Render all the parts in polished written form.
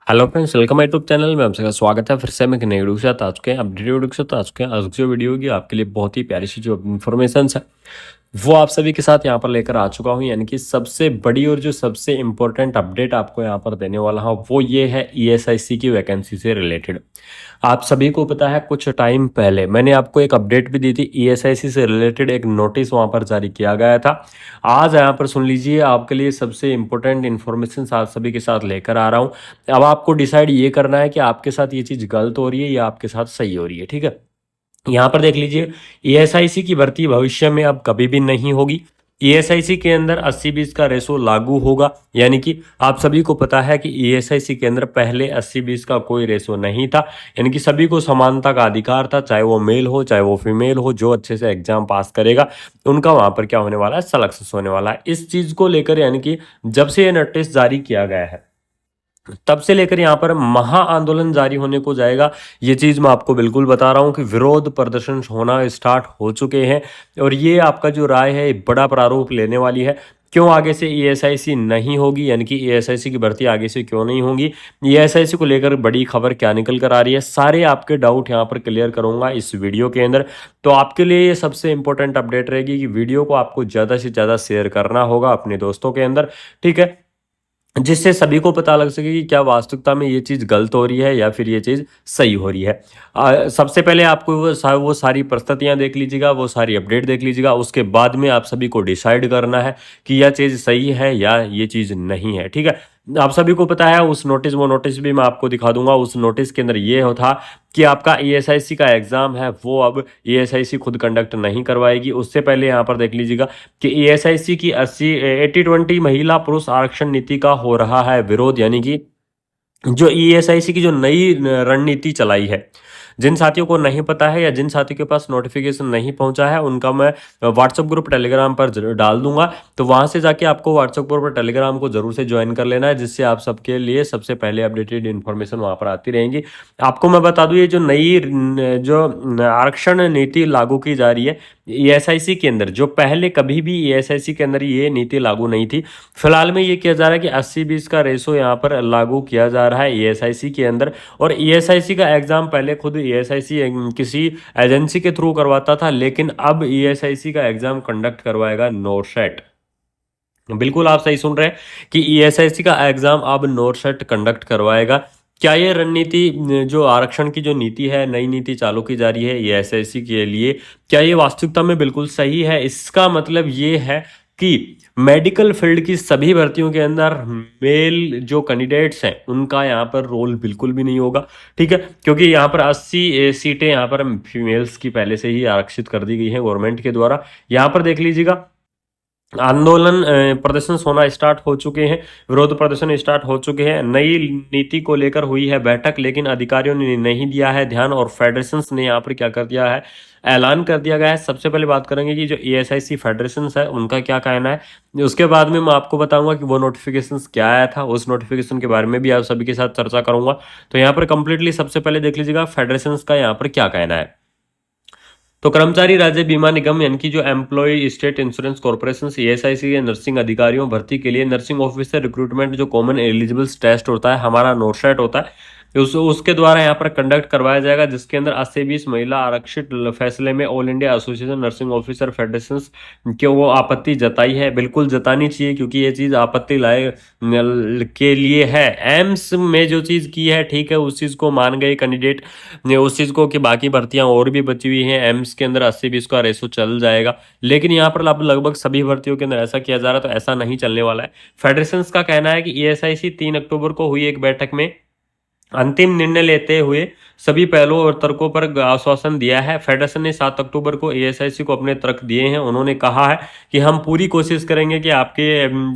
Hello friends, welcome YouTube channel में आप सबका स्वागत है। फिर से मैं एक नई वीडियो के साथ आ चुके हैं, अपडेट वीडियो के साथ आ चुके हैं। आज की जो वीडियो होगी आपके लिए बहुत ही प्यारी सी जो इन्फॉर्मेशन है वो आप सभी के साथ यहाँ पर लेकर आ चुका हूँ। यानी कि सबसे बड़ी और जो सबसे इम्पोर्टेंट अपडेट आपको यहाँ पर देने वाला हूँ वो ये है ईएसआईसी की वैकेंसी से रिलेटेड। आप सभी को पता है कुछ टाइम पहले मैंने आपको एक अपडेट भी दी थी, ईएसआईसी से रिलेटेड एक नोटिस वहाँ पर जारी किया गया था। आज यहाँ पर सुन लीजिए, आपके लिए सबसे इम्पोर्टेंट इन्फॉर्मेशन आप सभी के साथ लेकर आ रहा हूँ। अब आपको डिसाइड ये करना है कि आपके साथ ये चीज़ गलत हो रही है या आपके साथ सही हो रही है। ठीक है, यहाँ पर देख लीजिए, ईएसआईसी की भर्ती भविष्य में अब कभी भी नहीं होगी। ईएसआईसी के अंदर 80-20 का रेशो लागू होगा। यानी कि आप सभी को पता है कि ईएसआईसी के अंदर पहले 80-20 का कोई रेशो नहीं था। यानी कि सभी को समानता का अधिकार था, चाहे वो मेल हो चाहे वो फीमेल हो। जो अच्छे से एग्जाम पास करेगा उनका वहां पर क्या होने वाला है, सलेक्शन होने वाला है। इस चीज को लेकर यानी कि जब से ये नोटिस जारी किया गया है तब से लेकर यहाँ पर महा आंदोलन जारी होने को जाएगा। ये चीज मैं आपको बिल्कुल बता रहा हूँ कि विरोध प्रदर्शन होना स्टार्ट हो चुके हैं और ये आपका जो राय है बड़ा प्रारूप लेने वाली है। क्यों आगे से ईएसआईसी नहीं होगी, यानी कि ईएसआईसी की भर्ती आगे से क्यों नहीं होगी, ईएसआईसी को लेकर बड़ी खबर क्या निकल कर आ रही है, सारे आपके डाउट यहाँ पर क्लियर करूंगा इस वीडियो के अंदर। तो आपके लिए ये सबसे इंपॉर्टेंट अपडेट रहेगी कि वीडियो को आपको ज़्यादा से ज़्यादा शेयर करना होगा अपने दोस्तों के अंदर। ठीक है, जिससे सभी को पता लग सके कि क्या वास्तविकता में ये चीज़ गलत हो रही है या फिर ये चीज़ सही हो रही है। सबसे पहले आपको वो सारी परिस्थितियां देख लीजिएगा, वो सारी अपडेट देख लीजिएगा। उसके बाद में आप सभी को डिसाइड करना है कि यह चीज़ सही है या ये चीज़ नहीं है। ठीक है, आप सभी को पता है उस नोटिस, वो नोटिस भी मैं आपको दिखा दूंगा। उस नोटिस के अंदर ये था कि आपका ईएसआईसी का एग्जाम है वो अब ईएसआईसी खुद कंडक्ट नहीं करवाएगी। उससे पहले यहाँ पर देख लीजिएगा कि ईएसआईसी की 80-20 महिला पुरुष आरक्षण नीति का हो रहा है विरोध। यानी कि जो ईएसआईसी की जो नई रणनीति चलाई है, जिन साथियों को नहीं पता है या जिन साथियों के पास नोटिफिकेशन नहीं पहुंचा है उनका मैं व्हाट्सएप ग्रुप टेलीग्राम पर जरूर डाल दूंगा। तो वहां से जाके आपको व्हाट्सएप ग्रुप और टेलीग्राम को जरूर से ज्वाइन कर लेना है, जिससे आप सबके लिए सबसे पहले अपडेटेड इन्फॉर्मेशन वहां पर आती रहेंगी। आपको मैं बता दूं, ये जो नई जो आरक्षण नीति लागू की जा रही है ईएसआईसी के अंदर, जो पहले कभी भी ईएसआईसी के अंदर ये नीति लागू नहीं थी। फिलहाल में ये किया जा रहा है कि 80-20 का रेशो यहाँ पर लागू किया जा रहा है ईएसआईसी के अंदर। और ईएसआईसी का एग्जाम पहले खुद ईएसआईसी किसी एजेंसी के थ्रू करवाता था, लेकिन अब ईएसआईसी का एग्जाम कंडक्ट करवाएगा नोरसेट। बिल्कुल आप सही सुन रहे हैं कि ईएसआईसी का एग्जाम अब नोरसेट कंडक्ट करवाएगा। क्या ये रणनीति, जो आरक्षण की जो नीति है, नई नीति चालू की जा रही है ईएसआईसी के लिए, क्या ये वास्तविकता में बिल्कुल सही है? इसका मतलब ये है कि मेडिकल फील्ड की सभी भर्तियों के अंदर मेल जो कैंडिडेट्स हैं उनका यहाँ पर रोल बिल्कुल भी नहीं होगा। ठीक है, क्योंकि यहाँ पर 80 सीटें यहाँ पर फीमेल्स की पहले से ही आरक्षित कर दी गई हैं गवर्नमेंट के द्वारा। यहाँ पर देख लीजिएगा, आंदोलन प्रदर्शन होना स्टार्ट हो चुके हैं, विरोध प्रदर्शन स्टार्ट हो चुके हैं। नई नीति को लेकर हुई है बैठक, लेकिन अधिकारियों ने नहीं दिया है ध्यान और फेडरेशंस ने यहाँ पर क्या कर दिया है, ऐलान कर दिया गया है। सबसे पहले बात करेंगे कि जो ईएसआईसी फेडरेशंस है उनका क्या कहना है। उसके बाद में मैं आपको बताऊंगा कि वो नोटिफिकेशंस क्या आया था, उस नोटिफिकेशन के बारे में भी आप सभी के साथ चर्चा करूंगा। तो यहाँ पर कंप्लीटली सबसे पहले देख लीजिएगा फेडरेशंस का यहाँ पर क्या कहना है। तो कर्मचारी राज्य बीमा निगम यानी कि जो employ state insurance corporation ESIC के नर्सिंग अधिकारियों भर्ती के लिए नर्सिंग ऑफिसर रिक्रूटमेंट जो कॉमन एलिजिबल्स टेस्ट होता है, हमारा नोटसेट होता है, उसके द्वारा यहाँ पर कंडक्ट करवाया जाएगा, जिसके अंदर 80-20 महिला आरक्षित फैसले में all India association nursing officer federation की वो आपत्ति जताई है। बिल्कुल जतानी चाहिए, क्योंकि ये चीज़ आपत्ति लाए के लिए है। एम्स में जो चीज़ की है ठीक है, उस चीज़ को मान गए कैंडिडेट ने, उस चीज़ को कि बाकी भर्तियां और भी बची हुई हैं, एम्स के अंदर 80-20 का रेशो चल जाएगा। लेकिन यहाँ पर अब लगभग सभी भर्तियों के अंदर ऐसा किया जा रहा है, तो ऐसा नहीं चलने वाला है। फेडरेशन का कहना है कि ईएसआईसी 3 अक्टूबर को हुई एक बैठक में अंतिम निर्णय लेते हुए सभी पहलुओं और तर्कों पर आश्वासन दिया है। फेडरेशन ने 7 अक्टूबर को ईएसआईसी को अपने तर्क दिए हैं। उन्होंने कहा है कि हम पूरी कोशिश करेंगे कि आपके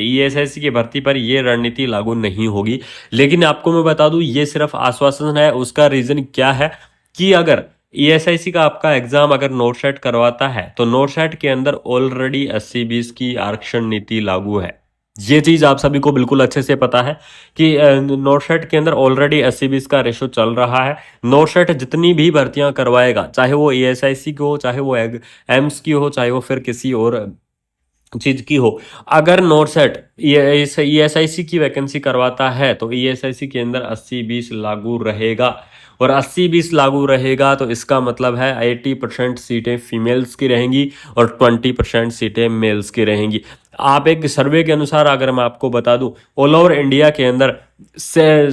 ईएसआईसी की भर्ती पर यह रणनीति लागू नहीं होगी। लेकिन आपको मैं बता दूं, ये सिर्फ आश्वासन है। उसका रीजन क्या है कि अगर ईएसआईसी का आपका एग्जाम अगर नोटसेट करवाता है तो नोटसेट के अंदर ऑलरेडी 80-20 की आरक्षण नीति लागू है। ये चीज आप सभी को बिल्कुल अच्छे से पता है कि नोटसेट के अंदर ऑलरेडी 80-20 का रेशो चल रहा है। नोटसेट जितनी भी भर्तियां करवाएगा, चाहे वो ईएसआईसी की हो, चाहे वो एम्स की हो, चाहे वो फिर किसी और चीज की हो। अगर नॉरसेट ईएसआईसी की वैकेंसी करवाता है तो ईएसआईसी के अंदर 80-20 लागू रहेगा, और 80-20 लागू रहेगा तो इसका मतलब है 80% सीटें फीमेल्स की रहेंगी और 20% सीटें मेल्स की रहेंगी। आप एक सर्वे के अनुसार अगर मैं आपको बता दूं, ऑल ओवर इंडिया के अंदर से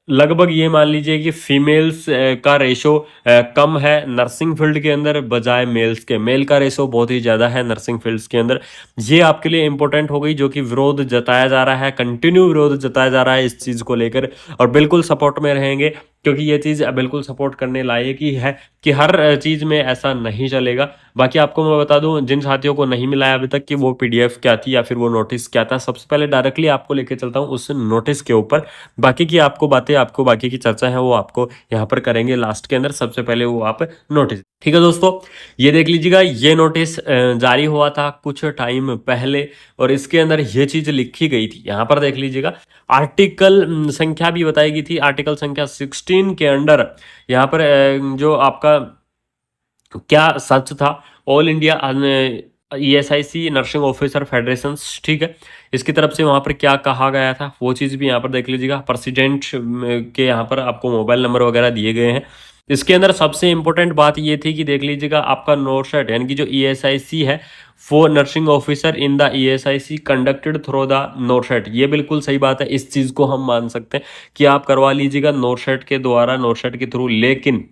लगभग ये मान लीजिए कि फीमेल्स का रेशो कम है नर्सिंग फील्ड के अंदर बजाय मेल्स के। मेल का रेशो बहुत ही ज़्यादा है नर्सिंग फील्ड्स के अंदर। ये आपके लिए इंपॉर्टेंट हो गई, जो कि विरोध जताया जा रहा है, कंटिन्यू विरोध जताया जा रहा है इस चीज़ को लेकर, और बिल्कुल सपोर्ट में रहेंगे, क्योंकि ये चीज़ बिल्कुल सपोर्ट करने लायक ही है कि हर चीज़ में ऐसा नहीं चलेगा। बाकी आपको मैं बता दूं, जिन साथियों को नहीं मिला है अभी तक कि वो पीडीएफ क्या थी या फिर वो नोटिस क्या था, सबसे पहले डायरेक्टली आपको लेके चलता हूं उस नोटिस के ऊपर। बाकी की आपको बातें, आपको बाकी की चर्चा है वो आपको यहाँ पर करेंगे लास्ट के अंदर। सबसे पहले वो आप नोटिस, ठीक है दोस्तों, ये देख लीजिएगा। ये नोटिस जारी हुआ था कुछ टाइम पहले, और इसके अंदर ये चीज लिखी गई थी, यहाँ पर देख लीजिएगा। आर्टिकल संख्या भी बताई गई थी, आर्टिकल संख्या 16 के अंडर यहाँ पर जो आपका क्या सच था, all India ESIC nursing officer federation, ठीक है, इसकी तरफ से वहां पर क्या कहा गया था वो चीज़ भी यहाँ पर देख लीजिएगा। प्रेसिडेंट के यहाँ पर आपको मोबाइल नंबर वगैरह दिए गए हैं। इसके अंदर सबसे इंपॉर्टेंट बात ये थी कि देख लीजिएगा, आपका नोरसेट यानी कि जो ईएसआईसी है, for nursing officer in the ESIC conducted through the NORCET, ये बिल्कुल सही बात है। इस चीज़ को हम मान सकते हैं कि आप करवा लीजिएगा नोरसेट के द्वारा, नोरसेट के थ्रू। लेकिन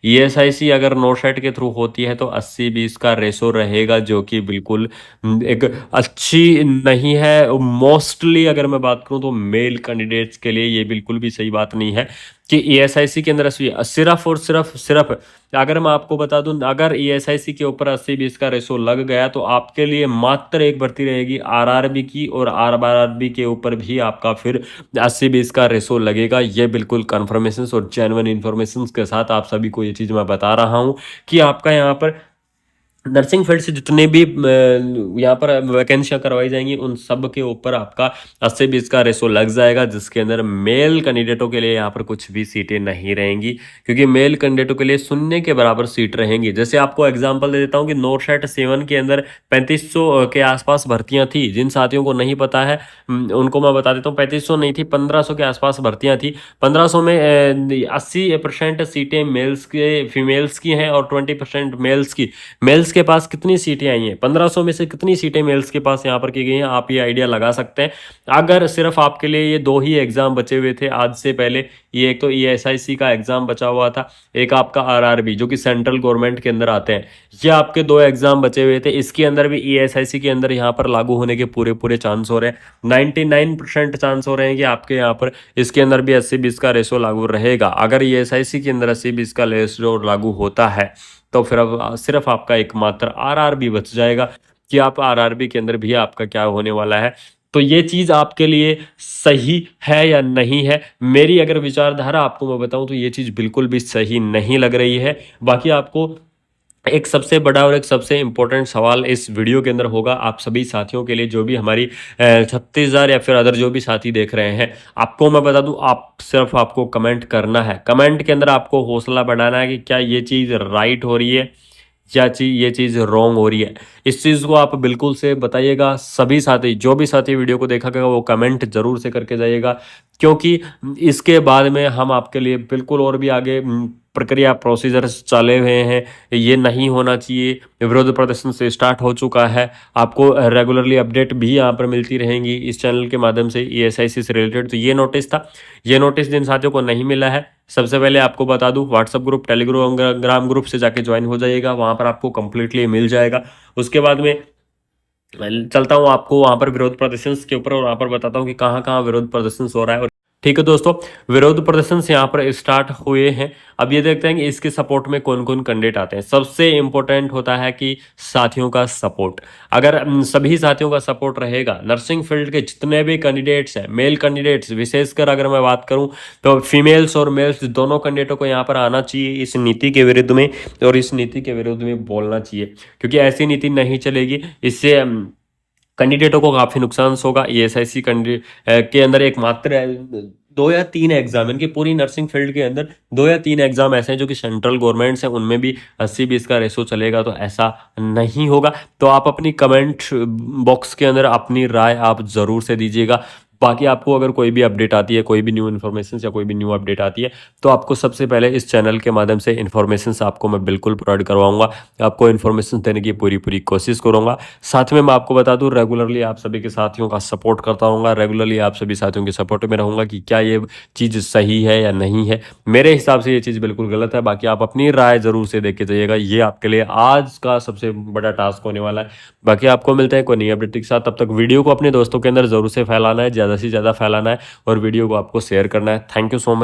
ईएसआईसी अगर नोरसेट के थ्रू होती है तो 80-20 का रेशो रहेगा, जो कि बिल्कुल एक अच्छी नहीं है। मोस्टली अगर मैं बात करूं तो मेल कैंडिडेट्स के लिए ये बिल्कुल भी सही बात नहीं है कि ईएसआईसी के अंदर सिर्फ और सिर्फ अगर मैं आपको बता दूं, अगर ईएसआईसी के ऊपर 80-20 का रेशो लग गया तो आपके लिए मात्र एक भर्ती रहेगी आरआरबी की, और आरआरबी के ऊपर भी आपका फिर 80-20 का रेशो लगेगा। ये बिल्कुल कन्फर्मेशन और जेन्युइन इन्फॉर्मेशन के साथ आप सभी को ये चीज़ मैं बता रहा हूँ कि आपका यहाँ पर नर्सिंग फील्ड से जितने भी यहाँ पर वैकेंसियाँ करवाई जाएंगी उन सब के ऊपर आपका 80-20 का रेशो लग जाएगा, जिसके अंदर मेल कैंडिडेटों के लिए यहाँ पर कुछ भी सीटें नहीं रहेंगी, क्योंकि मेल कैंडिडेटों के लिए शून्य के बराबर सीट रहेंगी। जैसे आपको एग्जांपल दे देता हूँ कि नोरसेट 7 के अंदर 3500 के आसपास भर्तियाँ थी। जिन साथियों को नहीं पता है उनको मैं बता देता हूँ, 3500 नहीं थी, 1500 के आसपास भर्तियाँ थी। 1500 में 80% सीटें मेल्स के फीमेल्स की हैं और 20% मेल्स की। मेल्स के पास कितनी सीटें आई हैं, 1500 में से कितनी सीटें मेल्स के पास यहाँ पर की गई हैं, आप ये आइडिया लगा सकते हैं। अगर सिर्फ आपके लिए ये दो ही एग्जाम बचे हुए थे आज से पहले, ये एक तो ईएसआईसी का एग्जाम बचा हुआ था, एक आपका आरआरबी जो कि सेंट्रल गवर्नमेंट के अंदर आते हैं, ये आपके दो एग्जाम बचे हुए थे। इसके अंदर भी ईएसआईसी के अंदर यहाँ पर लागू होने के पूरे पूरे चांस हो रहे हैं। 99% चांस हो रहे हैं कि आपके यहाँ पर इसके अंदर भी 80-20 का रेशो लागू रहेगा। अगर ईएसआईसी के अंदर 80-20 का रेशो लागू होता है तो फिर अब सिर्फ आपका एकमात्र आरआरबी बच जाएगा कि आप आरआरबी के अंदर भी आपका क्या होने वाला है। तो ये चीज़ आपके लिए सही है या नहीं है? मेरी अगर विचारधारा आपको मैं बताऊं तो ये चीज़ बिल्कुल भी सही नहीं लग रही है। बाकी आपको एक सबसे बड़ा और एक सबसे इम्पोर्टेंट सवाल इस वीडियो के अंदर होगा आप सभी साथियों के लिए, जो भी हमारी 36,000 या फिर अदर जो भी साथी देख रहे हैं। आपको मैं बता दूं, आप सिर्फ आपको कमेंट करना है। कमेंट के अंदर आपको हौसला बढ़ाना है कि क्या ये चीज़ राइट हो रही है या ये चीज़ रॉन्ग हो रही है। इस चीज़ को आप बिल्कुल से बताइएगा। सभी साथी, जो भी साथी वीडियो को देखा गया वो कमेंट जरूर से करके जाइएगा, क्योंकि इसके बाद में हम आपके लिए बिल्कुल और भी आगे प्रक्रिया प्रोसीजर्स चले हुए हैं। ये नहीं होना चाहिए। विरोध प्रदर्शन से स्टार्ट हो चुका है। आपको रेगुलरली अपडेट भी यहाँ पर मिलती रहेंगी इस चैनल के माध्यम से ईएसआईसी से रिलेटेड। तो ये नोटिस था। ये नोटिस जिन साथियों को नहीं मिला है, सबसे पहले आपको बता दूं, व्हाट्सएप ग्रुप, टेलीग्राम ग्रुप से जाके ज्वाइन हो जाइएगा, वहाँ पर आपको कंप्लीटली मिल जाएगा। उसके बाद में चलता हूँ आपको वहाँ पर विरोध प्रदर्शन के ऊपर और वहाँ पर बताता हूँ कि कहाँ कहाँ विरोध प्रदर्शन हो रहा है। ठीक है दोस्तों, विरोध प्रदर्शन यहाँ पर स्टार्ट हुए हैं। अब ये देखते हैं कि इसके सपोर्ट में कौन कौन कैंडिडेट आते हैं। सबसे इंपॉर्टेंट होता है कि साथियों का सपोर्ट। अगर सभी साथियों का सपोर्ट रहेगा, नर्सिंग फील्ड के जितने भी कैंडिडेट्स हैं, मेल कैंडिडेट्स विशेषकर अगर मैं बात करूं तो फीमेल्स और मेल्स दोनों कैंडिडेटों को यहाँ पर आना चाहिए इस नीति के विरुद्ध में, और इस नीति के विरुद्ध में बोलना चाहिए, क्योंकि ऐसी नीति नहीं चलेगी। इससे कैंडिडेटों को काफ़ी नुकसान होगा। ईएसआईसी के अंदर एक मात्र 2 या 3 एग्जाम, इनकी पूरी नर्सिंग फील्ड के अंदर 2 या 3 एग्जाम ऐसे हैं जो कि सेंट्रल गवर्नमेंट्स हैं, उनमें भी 80-20 का रेशो चलेगा, तो ऐसा नहीं होगा। तो आप अपनी कमेंट बॉक्स के अंदर अपनी राय आप ज़रूर से दीजिएगा। बाकी आपको अगर कोई भी अपडेट आती है, कोई भी न्यू इन्फॉर्मेशन या कोई भी न्यू अपडेट आती है, तो आपको सबसे पहले इस चैनल के माध्यम से इन्फॉर्मेशन आपको मैं बिल्कुल प्रोवाइड करवाऊंगा। आपको इन्फॉर्मेशन देने की पूरी पूरी कोशिश करूंगा। साथ में मैं आपको बता दूं, रेगुलरली आप सभी के साथियों का सपोर्ट करता रहूँगा, रेगुलरली आप सभी साथियों के सपोर्ट में रहूँगा कि क्या ये चीज़ सही है या नहीं है। मेरे हिसाब से ये चीज़ बिल्कुल गलत है। बाकी आप अपनी राय ज़रूर से दे के जाइएगा, ये आपके लिए आज का सबसे बड़ा टास्क होने वाला है। बाकी आपको मिलते हैं कोई नई अपडेट के साथ, तब तक वीडियो को अपने दोस्तों के अंदर ज़रूर से फैलाना है, ज़्यादा से ज़्यादा फैलाना है और वीडियो को आपको शेयर करना है। Thank you so much.